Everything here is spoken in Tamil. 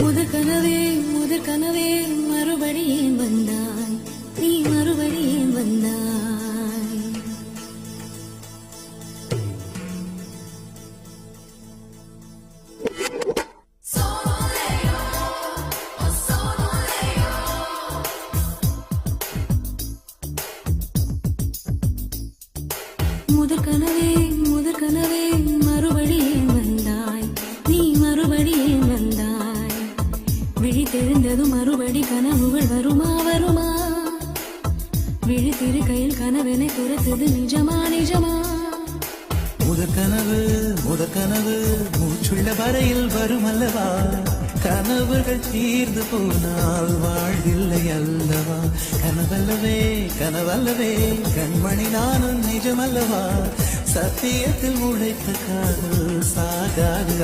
முதற் கனவே மறுபடியும் வந்தாய், நீ மறுபடியும் வந்தாய். முதற் கனவே மறுபடியும் வந்தாய், நீ மறுபடியும் வந்தாய். விழித்தெழுந்ததும் மறுபடி கனவுகள் வருமா வருமா? விழித்திருக்கையில் கனவெனை துரத்தது நிஜமா நிஜமா? முதற் கனவு மூச்சுள்ள வரையில் வரும் அல்லவா? கனவுகள் தீர்ந்து போனால் வாழ்வில்லை அல்லவா? கனவல்லவே கண்மணி நானும் நிஜமல்லவா? சத்தியத்தில் உழைத்த காதல் சாகாது.